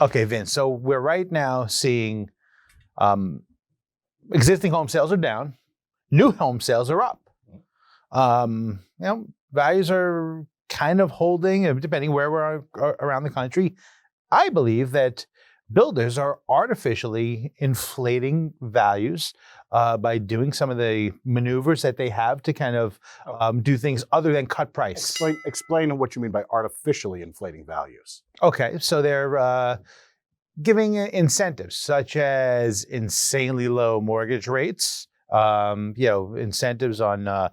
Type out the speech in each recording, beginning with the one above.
Okay, Vince. So we're right now seeing existing home sales are down, new home sales are up. Values are kind of holding, depending where we are around the country. I believe that builders are artificially inflating values by doing some of the maneuvers that they have to kind of do things other than cut price. Explain what you mean by artificially inflating values. Okay, so they're giving incentives such as insanely low mortgage rates, incentives on,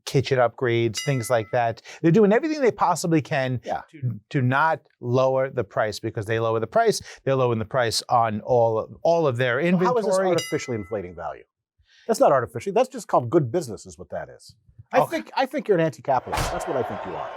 kitchen upgrades, things like that. They're doing everything they possibly can to not lower the price, because they lower the price, they're lowering the price on all of their inventory. How is this artificially inflating value? That's not artificial. That's just called good business is what that is. I think you're an anti-capitalist. That's what I think you are.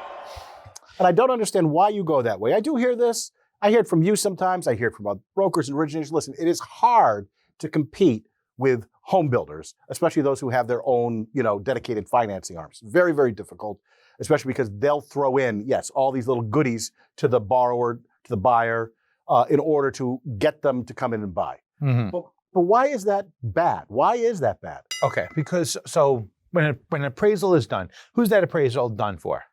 And I don't understand why you go that way. I do hear this. I hear it from you sometimes. I hear it from brokers and originators. Listen, it is hard to compete with home builders, especially those who have their own, dedicated financing arms. Very, very difficult, especially because they'll throw in, all these little goodies to the borrower, to the buyer, in order to get them to come in and buy. Mm-hmm. But why is that bad? Why is that bad? Okay, because when an appraisal is done, who's that appraisal done for?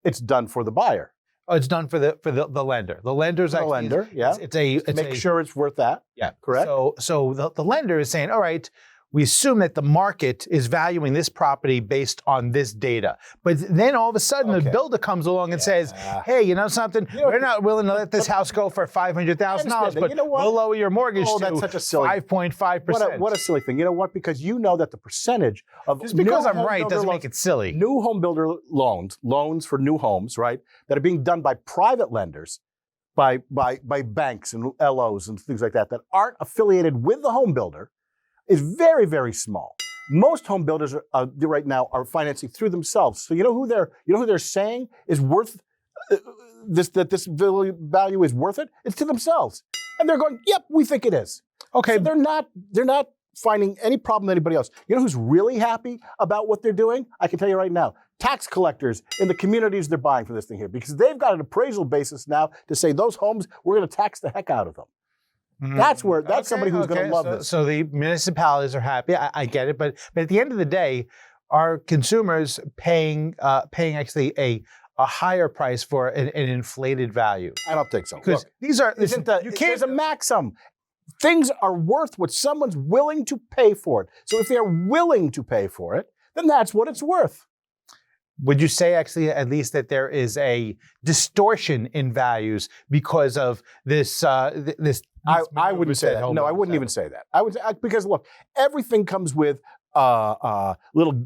It's done for the buyer. Oh, it's done for the lender. The lender's actually lender, It's make sure it's worth that. Yeah, correct. So the lender is saying, all right, we assume that the market is valuing this property based on this data. But then all of a sudden, the builder comes along and says, hey, you know something? We're not willing to let this house go for $500,000, but we'll lower your mortgage to 5.5%. What a silly thing. You know what? Because you know that the percentage of just because I'm right doesn't make it silly. New home builder loans for new homes, right, that are being done by private lenders, by banks and LOs and things like that aren't affiliated with the home builder, is very, very small. Most home builders right now are financing through themselves. So you know who they're saying is worth this value is worth it? It's to themselves. And they're going, yep, we think it is. Okay. So they're not finding any problem with anybody else. You know who's really happy about what they're doing? I can tell you right now. Tax collectors in the communities they're buying for this thing here, because they've got an appraisal basis now to say those homes, we're going to tax the heck out of them. Mm-hmm. That's somebody who's going to love this. So the municipalities are happy. I get it, but at the end of the day, are consumers paying actually a higher price for an inflated value? I don't think so. Because there's a maximum. Things are worth what someone's willing to pay for it. So if they're willing to pay for it, then that's what it's worth. Would you say actually at least that there is a distortion in values because of this? I wouldn't say that. No, I wouldn't even say that. I would say, because look, everything comes with little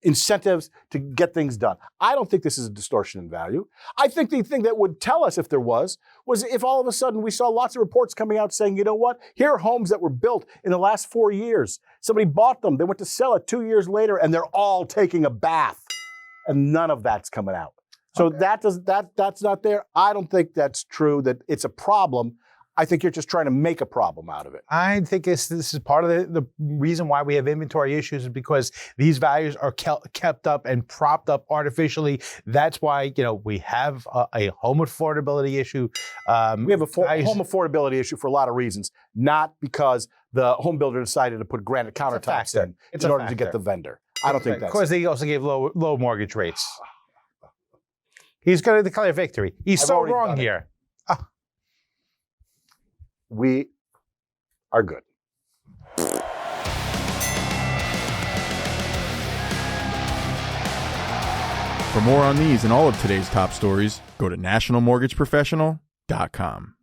incentives to get things done. I don't think this is a distortion in value. I think the thing that would tell us if there was if all of a sudden we saw lots of reports coming out saying, you know what, here are homes that were built in the last 4 years. Somebody bought them, they went to sell it 2 years later, and they're all taking a bath. And none of that's coming out. So that's not there. I don't think that's true, that it's a problem. I think you're just trying to make a problem out of it. I think this is part of the reason why we have inventory issues, is because these values are kept up and propped up artificially. That's why we have a home affordability issue. We have a home affordability issue for a lot of reasons, not because the home builder decided to put granite countertops in order to get the vendor. I don't think that's. Of course, they also gave low mortgage rates. He's going to declare victory. He's so wrong here. We are good. For more on these and all of today's top stories, go to nationalmortgageprofessional.com.